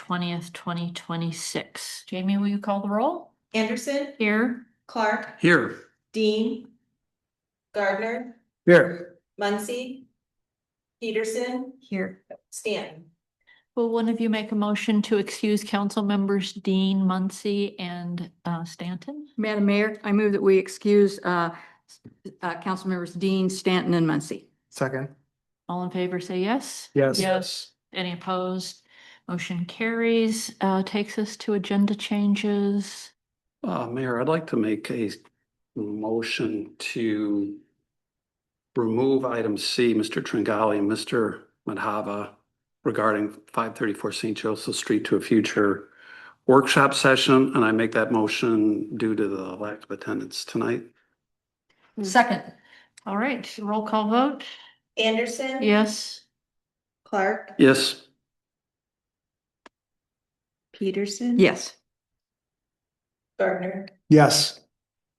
20th, 2026. Jamie, will you call the roll? Anderson, Here. Clark, Here. Dean, Gardner, Here. Muncy, Peterson, Here. Stanton. Will one of you make a motion to excuse council members Dean, Muncy, and Stanton? Madam Mayor, I move that we excuse council members Dean, Stanton, and Muncy. Second. All in favor, say yes. Yes. Yes. Any opposed? Motion carries. Takes us to agenda changes. Mayor, I'd like to make a motion to remove item C, Mr. Tringali and Mr. Madhava regarding 534 St. Joseph Street to a future workshop session, and I make that motion due to the lack of attendance tonight. Second. All right, roll call vote. Anderson. Yes. Clark, Yes. Peterson. Yes. Gardner. Yes.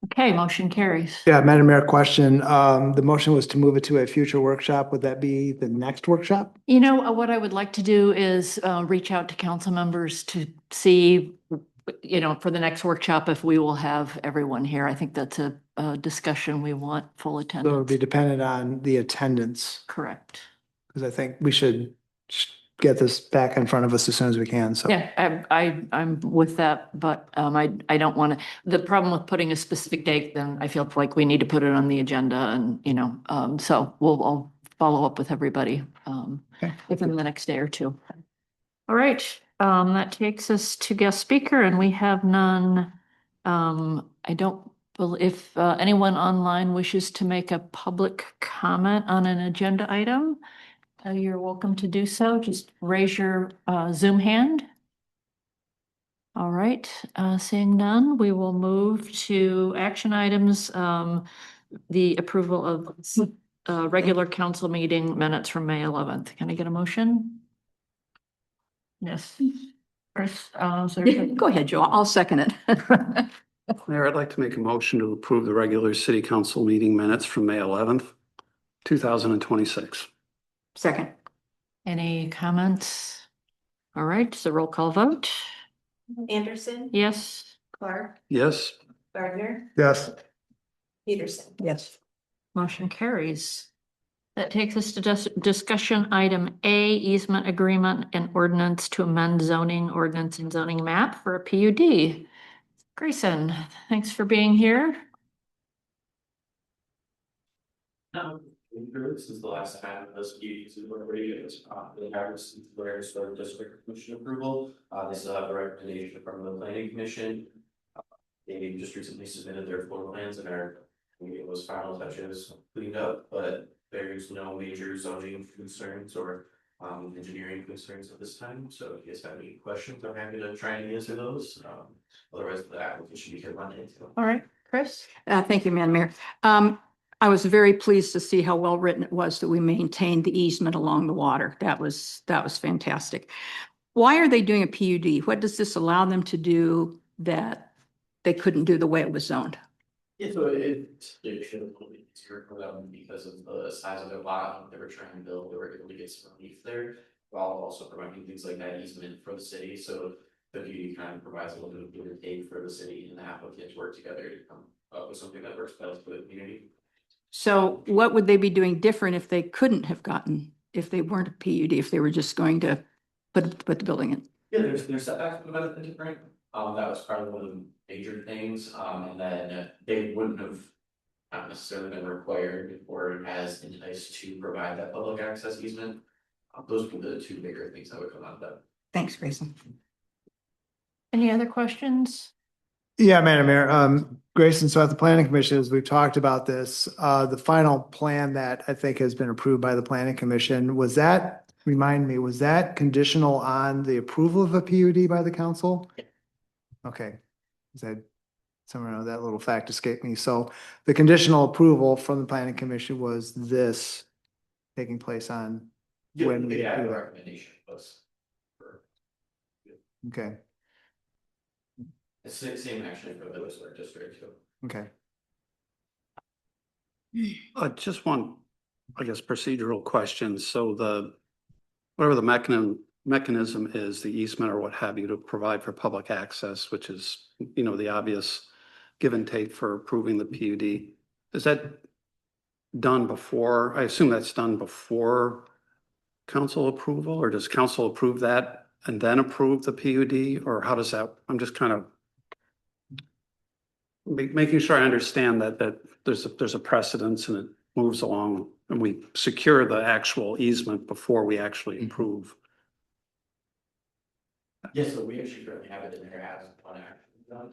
Okay, motion carries. Yeah, Madam Mayor, question. The motion was to move it to a future workshop. Would that be the next workshop? You know, what I would like to do is reach out to council members to see, for the next workshop, if we will have everyone here. I think that's a discussion we want full So it would attendance. be dependent on the attendance, Correct. because I think we should get this back in front of us as soon as we can, so. Yeah, I'm with that, but I don't want to, the problem with putting a specific date, then I feel like we need to put it on the agenda and, so I'll follow up with everybody Okay. within the next day or two. All right, that takes us to guest speaker and we have none. I don't, if anyone online wishes to make a public comment on an agenda item, you're welcome to do so. Just raise your Zoom hand. All right, seeing none, we will move to action items. The approval of regular council meeting minutes from May 11th. Can I get a motion? Yes. Chris, Go ahead, Joe. I'll second it. Mayor, I'd like to make a motion to approve the regular city council meeting minutes from May 11th, 2026. Second. Any comments? All right, so roll call vote. Anderson. Yes. Clark, Yes. Gardner, Yes. Peterson. Yes. Motion carries. That takes us to discussion item A, easement agreement and ordinance to amend zoning ordinance and zoning map for a PUD. Grayson, thanks for being here. This is the last time this meeting is already the Harris Historic District Commission approval. This is a recommendation from the Planning Commission. They just recently submitted their floor plans and it was final touches cleaned up, but there's no major zoning concerns or engineering concerns at this time. So if you guys have any questions, I'm happy to try and answer those. Otherwise, the application you can run into. All right, Chris? Thank you, Madam Mayor. I was very pleased to see how well written it was that we maintained the easement along the water. That was fantastic. Why are they doing a PUD? What does this allow them to do that they couldn't do the way it was zoned? Yeah, so it should have been a little bit easier for them because of the size of their lot they were trying to build. They were able to get some relief there, while also providing things like that easement for the city. So the PUD kind of provides a little bit of give and take for the city and the applicants work together to come up with something that works best for the community. So what would they be doing different if they couldn't have gotten, if they weren't a PUD, if they were just going to put the building in? Yeah, there's setbacks from about different. That was probably one of the major things. And then they wouldn't have not necessarily been required or as enticed to provide that public access easement. Those would be the two bigger things that would come out of that. Thanks, Grayson. Any other questions? Yeah, Madam Mayor, Grayson, so at the planning commission, as we've talked about this, the final plan that I think has been approved by the planning commission, was that conditional on the approval of a PUD by the council? Yeah. Okay. Somehow that little fact escaped me. So the conditional approval from the planning commission was this taking place on when we. Yeah, the recommendation was. Okay, It's the same actually for the Whistler district too. okay. Just one, I guess, procedural question. So whatever the mechanism is the easement or what have you to provide for public access, which is, the obvious give and take for approving the PUD. Is that done before? I assume that's done before council approval, or does council approve that and then approve the PUD, or how does that? I'm just kind of making sure I understand that there's a precedence and it moves along and we secure the actual easement before we actually approve. Yes, so we actually currently have it in there as one action done.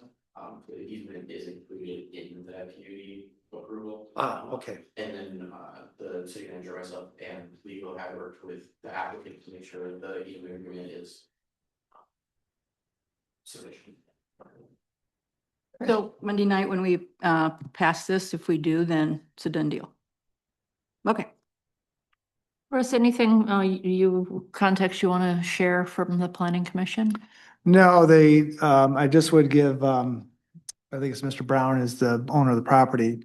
The easement is included in the PUD approval. Okay. And then, the city manager, myself, and legal have worked with the applicant to make sure the easement agreement is sufficient. So Monday night when we pass this, if we do, then it's a done deal. Okay. Russ, anything context you want to share from the planning commission? No, I just would give, I think it's Mr. Brown is the owner of the property,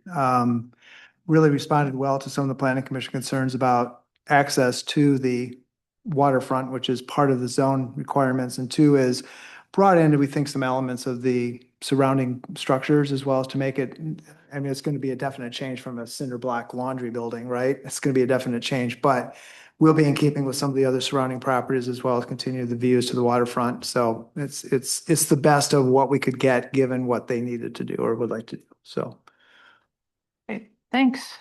really responded well to some of the planning commission concerns about access to the waterfront, which is part of the zone requirements, and two is brought into, we think, some elements of the surrounding structures as well as to make it, I mean, it's going to be a definite change from a cinder block laundry building, right? It's going to be a definite change, but we'll be in keeping with some of the other surrounding properties as well as continue the views to the waterfront. So it's the best of what we could get given what they needed to do or would like to do. So. Okay, thanks.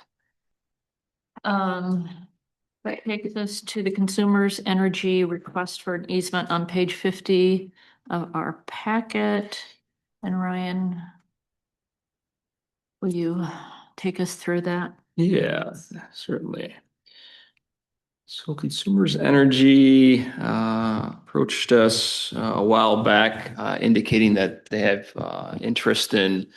That takes us to the Consumers Energy request for an easement on page 50 of our packet. And Ryan, will you take us through that? Yeah, certainly. So Consumers Energy approached us a while back, indicating that they have interest in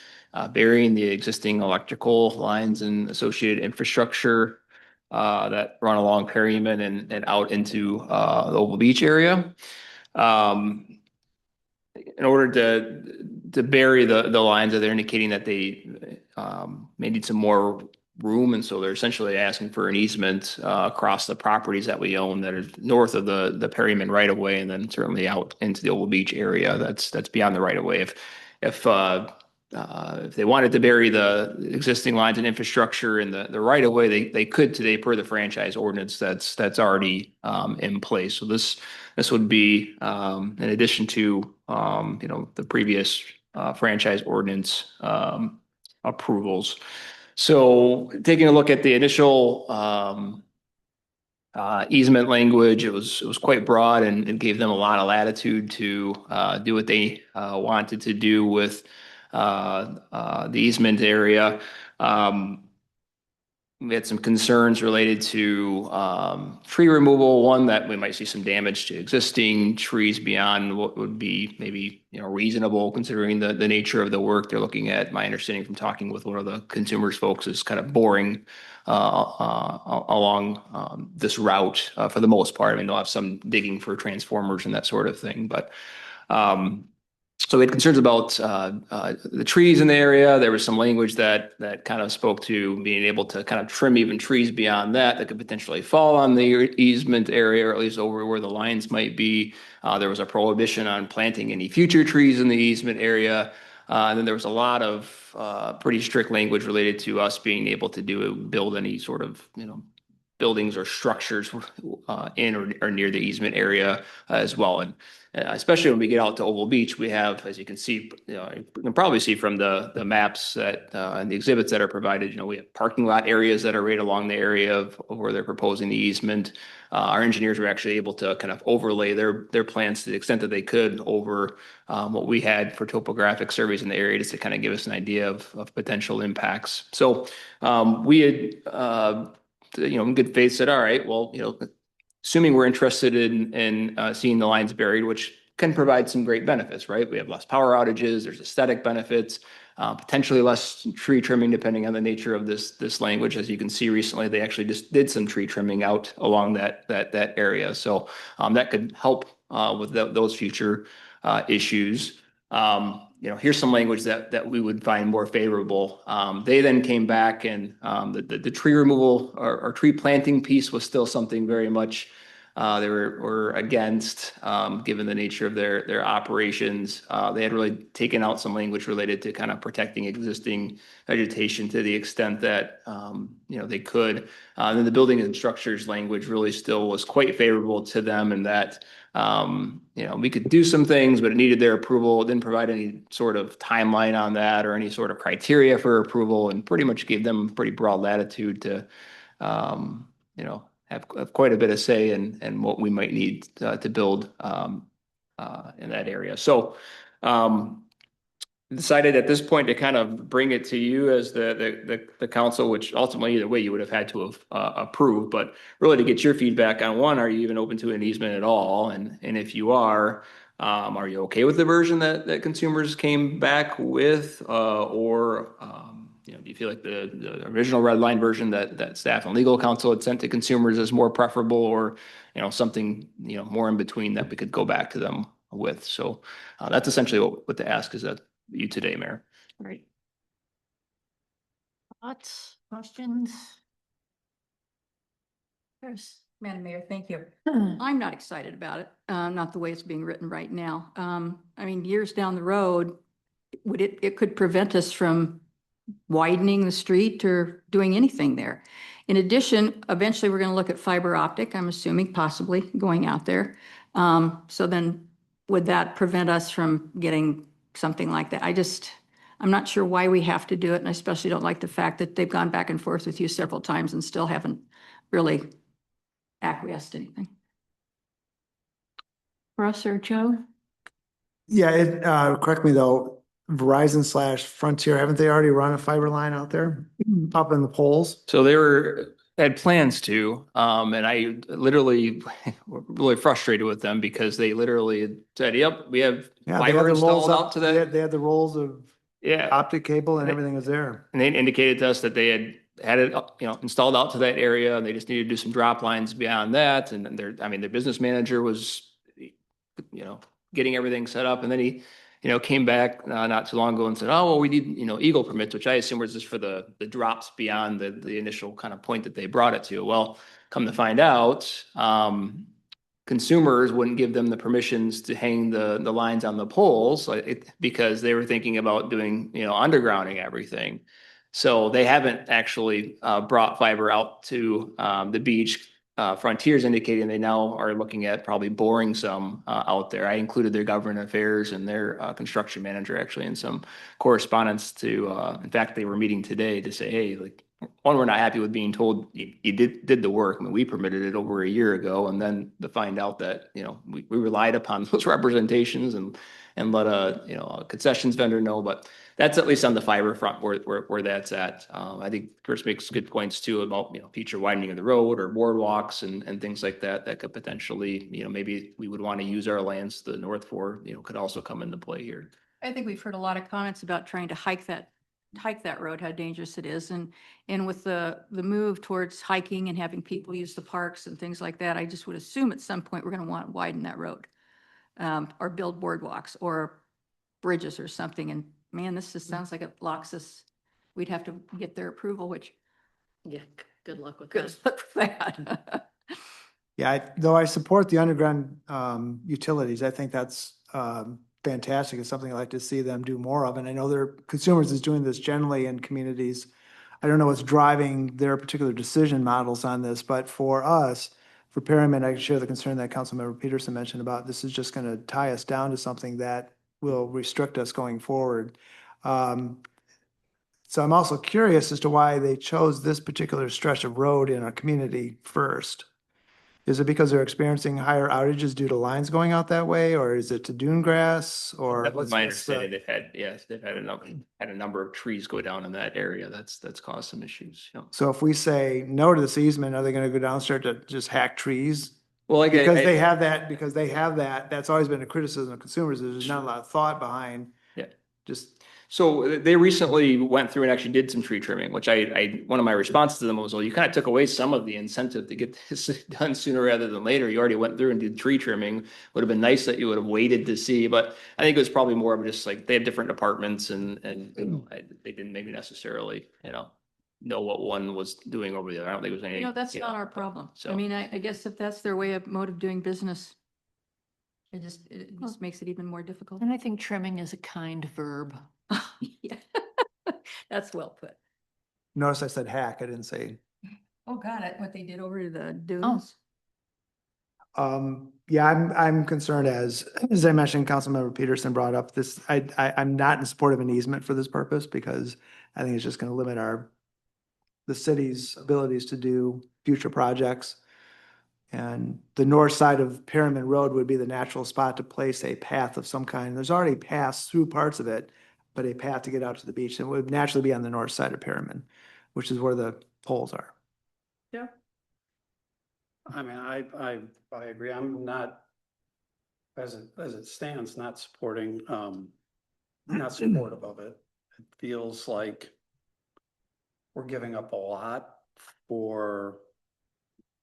burying the existing electrical lines and associated infrastructure that run along Perryman and out into the Oval Beach area. In order to bury the lines, they're indicating that they may need some more room, and so they're essentially asking for an easement across the properties that we own that are north of the Perryman right of way, and then certainly out into the Oval Beach area that's beyond the right of way. If they wanted to bury the existing lines and infrastructure in the right of way, they could today per the franchise ordinance that's already in place. So this would be in addition to the previous franchise ordinance approvals. So taking a look at the initial easement language, it was quite broad and gave them a lot of latitude to do what they wanted to do with the easement area. We had some concerns related to tree removal. One, that we might see some damage to existing trees beyond what would be maybe reasonable considering the nature of the work they're looking at. My understanding from talking with one of the consumers folks is kind of boring along this route for the most part. I mean, they'll have some digging for transformers and that sort of thing, but so we had concerns about the trees in the area. There was some language that kind of spoke to being able to kind of trim even trees beyond that could potentially fall on the easement area, or at least over where the lines might be. There was a prohibition on planting any future trees in the easement area. And then there was a lot of pretty strict language related to us being able to build any sort of, buildings or structures in or near the easement area as well. And especially when we get out to Oval Beach, we have, as you can see, you can probably see from the maps that and the exhibits that are provided, we have parking lot areas that are right along the area of where they're proposing the easement. Our engineers were actually able to kind of overlay their plans to the extent that they could over what we had for topographic surveys in the area, just to kind of give us an idea of potential impacts. So we had in good faith said, all right, well, assuming we're interested in seeing the lines buried, which can provide some great benefits, right? We have less power outages, there's aesthetic benefits, potentially less tree trimming depending on the nature of this language. As you can see recently, they actually just did some tree trimming out along that area. So that could help with those future issues. Here's some language that we would find more favorable. They then came back and the tree removal or tree planting piece was still something very much were against, given the nature of their operations. They had really taken out some language related to kind of protecting existing vegetation to the extent that, they could. And then the building and structures language really still was quite favorable to them in that, we could do some things, but it needed their approval. It didn't provide any sort of timeline on that or any sort of criteria for approval, and pretty much gave them pretty broad latitude to, have quite a bit of say in what we might need to build in that area. So decided at this point to kind of bring it to you as the council, which ultimately either way you would have had to have approved, but really to get your feedback on one, are you even open to an easement at all? And if you are you okay with the version that consumers came back with, or do you feel like the original red line version that staff and legal counsel had sent to consumers is more preferable, or something more in between that we could go back to them with? So that's essentially what the ask is of you today, Mayor. Right. Thoughts, questions? Chris? Madam Mayor, thank you. I'm not excited about it, not the way it's being written right now. I mean, years down the road, it could prevent us from widening the street or doing anything there. In addition, eventually we're going to look at fiber optic, I'm assuming, possibly going out there. So then would that prevent us from getting something like that? I'm not sure why we have to do it, and I especially don't like the fact that they've gone back and forth with you several times and still haven't really acquiesced anything. Russ or Joe? Yeah, correct me though, Verizon / Frontier, haven't they already run a fiber line out there up in the poles? So they had plans to, and I literally were really frustrated with them because they literally said, "Yep, we have Yeah, they had fiber the rolls installed up out to that." They had the rolls of Yeah, optic cable and They- everything was there. and they indicated to us that they had it, installed out to that area, and they just needed to do some drop lines beyond that. And their business manager was, getting everything set up, and then he, came back not too long ago and said, "Oh, well, we need, Eagle permits," which I assume was just for the drops beyond the initial kind of point that they brought it to. Well, come to find out, consumers wouldn't give them the permissions to hang the lines on the poles because they were thinking about doing, undergrounding everything. So they haven't actually brought fiber out to the beach. Frontier's indicating they now are looking at probably boring some out there. I included their government affairs and their construction manager actually in some correspondence to, in fact, they were meeting today to say, hey, like, one, we're not happy with being told you did the work. I mean, we permitted it over a year ago, and then to find out that, we relied upon those representations and let a concessions vendor know. But that's at least on the fiber front where that's at. I think Chris makes good points too about, future widening of the road or boardwalks and things like that could potentially, maybe we would want to use our lands to the north for, could also come into play here. I think we've heard a lot of comments about trying to hike that road, how dangerous it is. And with the move towards hiking and having people use the parks and things like that, I just would assume at some point we're going to want to widen that road. Or build boardwalks or bridges or something. And man, this just sounds like it locks us. We'd have to get their approval, which Yeah, good luck with good luck with that. Yeah, though I support the underground utilities, I think that's fantastic. It's something I'd like to see them do more of. And I know their consumers is doing this generally in communities. I don't know what's driving their particular decision models on this, but for us, for Perryman, I share the concern that Councilmember Peterson mentioned about this is just going to tie us down to something that will restrict us going forward. So I'm also curious as to why they chose this particular stretch of road in a community first. Is it because they're experiencing higher outages due to lines going out that way, or is it to dune grass, or? That was my understanding. They've had a number of trees go down in that area. That's caused some issues. So if we say no to this easement, are they going to go down and start to just hack trees? Well, Because they have that, that's always been a criticism of consumers, there's not a lot of thought behind. Yeah. Just, So they recently went through and actually did some tree trimming, which one of my responses to them was, well, you kind of took away some of the incentive to get this done sooner rather than later. You already went through and did tree trimming. Would have been nice that you would have waited to see, but I think it was probably more of just like they have different departments and they didn't maybe necessarily, know what one was doing over the other. I don't think it was anything. That's not our problem. I so- mean, I guess if that's their mode of doing business, it just makes it even more difficult. And I think trimming is a kind verb. Yeah. That's well put. Notice I said hack, I didn't say. Oh, God, what they did over to the dunes. Yeah, I'm concerned as I mentioned, Councilmember Peterson brought up this, I'm not in support of an easement for this purpose because I think it's just gonna limit the city's abilities to do future projects. And the north side of Pyramid Road would be the natural spot to place a path of some kind. There's already paths through parts of it, but a path to get out to the beach, and it would naturally be on the north side of Pyramid, which is where the poles are. Yeah. I mean, I agree. I'm not, as it stands, not supporting, not supportive of it. It feels like we're giving up a lot for,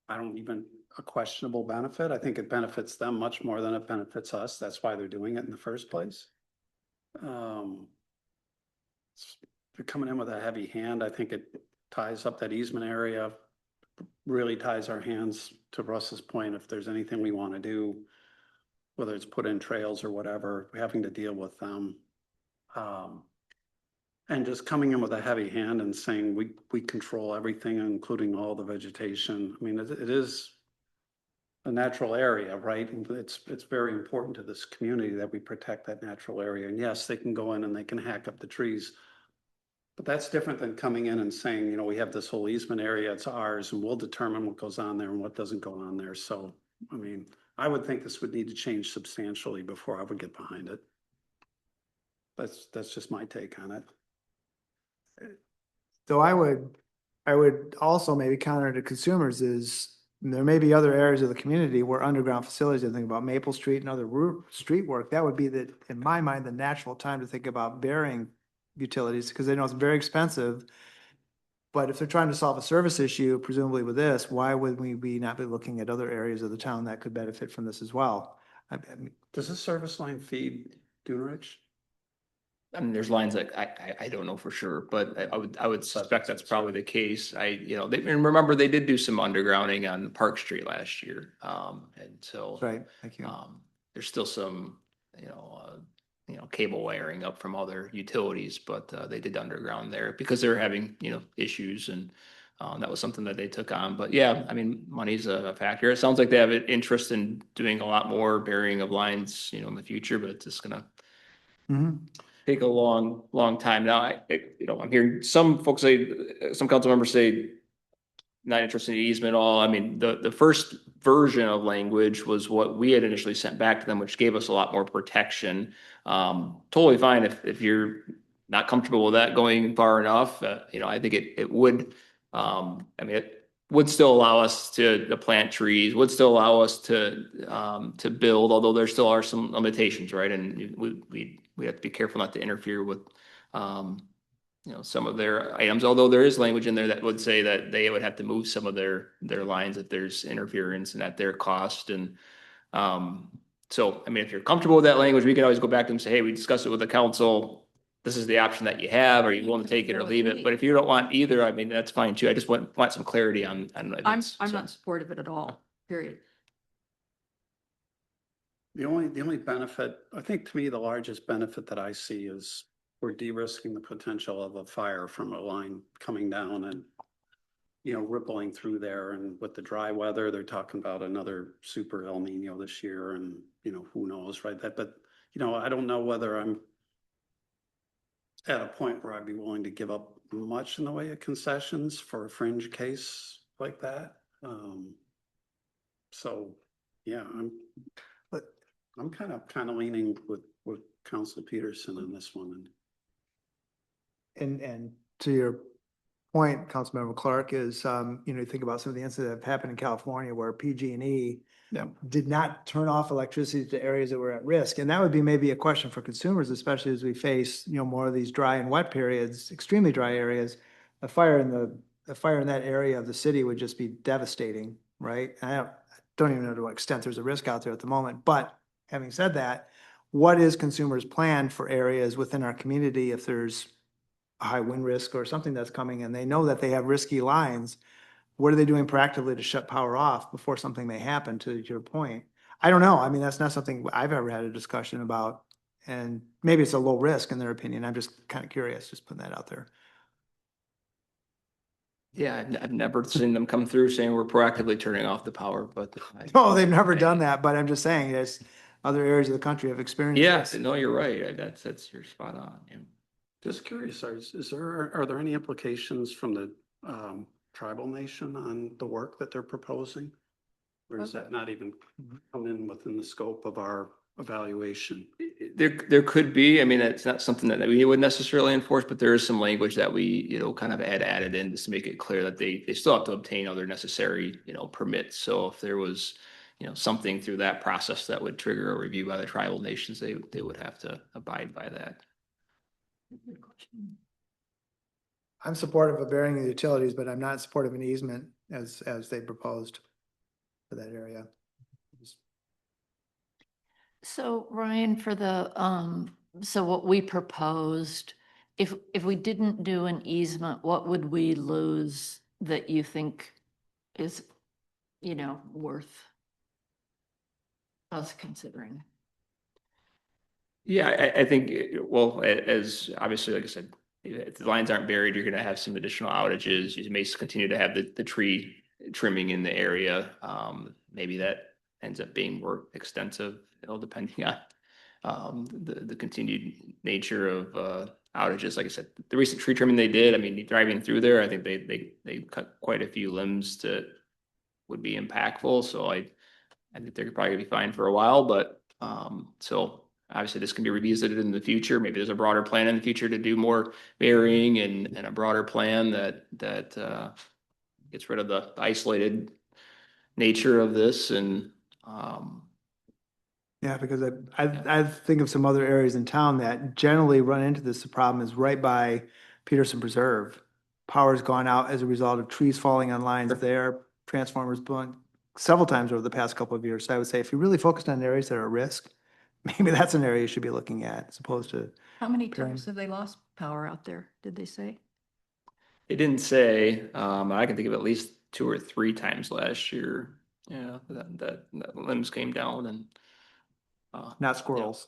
I don't even, a questionable benefit. I think it benefits them much more than it benefits us. That's why they're doing it in the first place. They're coming in with a heavy hand. I think it ties up that easement area, really ties our hands, to Russ's point. If there's anything we want to do, whether it's put in trails or whatever, we're having to deal with them. And just coming in with a heavy hand and saying we control everything, including all the vegetation. I mean, it is a natural area, right? And it's very important to this community that we protect that natural area. And yes, they can go in and they can hack up the trees. But that's different than coming in and saying, you know, we have this whole easement area, it's ours, and we'll determine what goes on there and what doesn't go on there. So, I mean, I would think this would need to change substantially before I would get behind it. That's just my take on it. So I would also maybe counter to consumers is there may be other areas of the community where underground facilities, I think about Maple Street and other street work, that would be in my mind, the natural time to think about burying utilities, because they know it's very expensive. But if they're trying to solve a service issue, presumably with this, why would we not be looking at other areas of the town that could benefit from this as well? I mean, Does this service line feed Dune Ridge? I mean, there's lines that I don't know for sure, but I would suspect that's probably the case. And remember, they did do some undergrounding on Park Street last year. And so. Right, thank you. There's still some, cable wiring up from other utilities, but they did underground there because they're having, issues, and that was something that they took on. But yeah, I mean, money's a factor. It sounds like they have an interest in doing a lot more burying of lines, in the future, but it's just gonna Mhm. take a long time. Now, I'm hearing some folks say, some council members say, not interested in easement at all. I mean, the first version of language was what we had initially sent back to them, which gave us a lot more protection. Totally fine if you're not comfortable with that going far enough. I think it would, it would still allow us to plant trees, would still allow us to build, although there still are some limitations, right? And we have to be careful not to interfere with, some of their items, although there is language in there that would say that they would have to move some of their lines if there's interference and at their cost. And so, if you're comfortable with that language, we can always go back to them and say, hey, we discussed it with the council. This is the option that you have. Are you willing to take it or leave it? But if you don't want either, that's fine too. I just want some clarity on. I'm not supportive of it at all, period. The only benefit, I think to me, the largest benefit that I see is we're de-risking the potential of a fire from a line coming down and, rippling through there. And with the dry weather, they're talking about another super El Nino this year, and, who knows, right? But I don't know whether I'm at a point where I'd be willing to give up much in the way of concessions for a fringe case like that. So, yeah, I'm kind of leaning with Council Peterson on this one. And to your point, Councilmember Clark, is, you think about some of the incidents that have happened in California where PG&E did not turn off electricity to areas that were at risk. And that would be maybe a question for consumers, especially as we face, more of these dry and wet periods, extremely dry areas. A fire in that area of the city would just be devastating, right? I don't even know to what extent there's a risk out there at the moment. But having said that, what is consumers' plan for areas within our community if there's a high wind risk or something that's coming and they know that they have risky lines, what are they doing proactively to shut power off before something may happen, to your point? I don't know. I mean, that's not something I've ever had a discussion about. And maybe it's a low risk in their opinion. I'm just kind of curious, just putting that out there. Yeah, I've never seen them come through saying we're proactively turning off the power, but. No, they've never done that, but I'm just saying, there's other areas of the country have experienced Yeah, this. no, you're right. You're spot on. Yeah. Just curious, are there any implications from the tribal nation on the work that they're proposing? Or does that not even come in within the scope of our evaluation? There could be, I mean, it's not something that we would necessarily enforce, but there is some language that we, kind of added in just to make it clear that they still have to obtain other necessary, permits. So if there was, something through that process that would trigger a review by the tribal nations, they would have to abide by that. I'm supportive of burying the utilities, but I'm not supportive of an easement as they proposed for that area. So Ryan, for the, so what we proposed, if we didn't do an easement, what would we lose that you think is, worth us considering? Yeah, I think, well, as obviously, like I said, if the lines aren't buried, you're gonna have some additional outages. You may continue to have the tree trimming in the area. Maybe that ends up being more extensive, depending on the continued nature of outages. Like I said, the recent tree trimming they did, I mean, driving through there, I think they cut quite a few limbs that would be impactful. So I think they're probably gonna be fine for a while, but so obviously this can be revisited in the future. Maybe there's a broader plan in the future to do more burying and a broader plan that gets rid of the isolated nature of this and Yeah, because I think of some other areas in town that generally run into this. The problem is right by Peterson Preserve. Power's gone out as a result of trees falling on lines there, transformers blown several times over the past couple of years. So I would say if you really focused on areas that are at risk, maybe that's an area you should be looking at as opposed to, How many Karen? times have they lost power out there? Did they say? it didn't say, I can think of at least 2 or 3 times last year. Yeah, that limbs came down and not squirrels.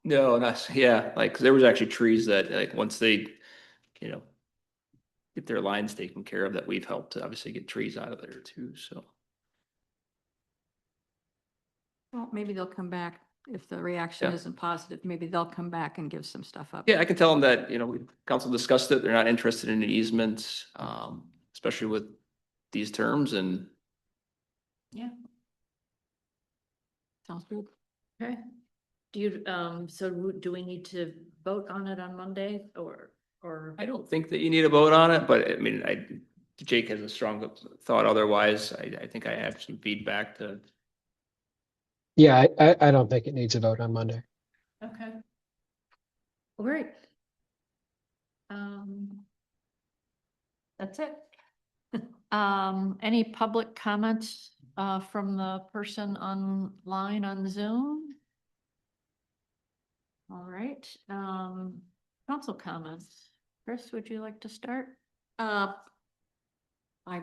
no, not, yeah, like there was actually trees that like once they, get their lines taken care of, that we've helped to obviously get trees out of there too, so. Well, maybe they'll come back. If the reaction Yeah. isn't positive, maybe they'll come back and give some stuff up. Yeah, I can tell them that, council discussed it, they're not interested in an easement, especially with these terms and. Yeah. Sounds good. Okay. Do you, so do we need to vote on it on Monday or? I don't think that you need a vote on it, but I mean, Jake has a strong thought otherwise. I think I have some feedback to. Yeah, I don't think it needs a vote on Monday. Okay. All right. That's it. Any public comments from the person online on Zoom? All right, council comments. Chris, would you like to start? I'm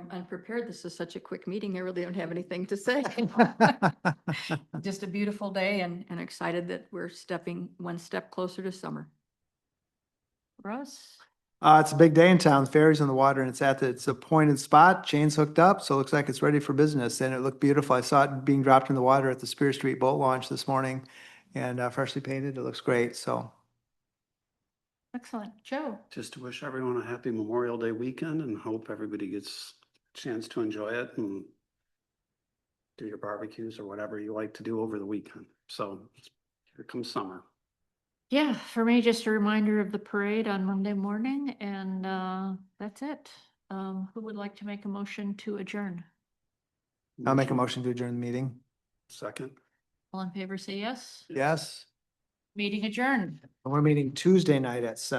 unprepared. This is such a quick meeting. I really don't have anything to say. Just a beautiful day and excited that we're stepping one step closer to summer. Russ? It's a big day in town. The ferry's on the water and it's a appointed spot, chains hooked up, so it looks like it's ready for business and it looked beautiful. I saw it being dropped in the water at the Spear Street boat launch this morning and freshly painted. It looks great, so. Excellent. Joe? Just to wish everyone a happy Memorial Day weekend and hope everybody gets a chance to enjoy it and do your barbecues or whatever you like to do over the weekend. So here comes summer. Yeah, for me, just a reminder of the parade on Monday morning and that's it. Who would like to make a motion to adjourn? I'll make a motion to adjourn the meeting. Second. All in favor, say yes. Yes. Meeting adjourned. We're meeting Tuesday night at 7.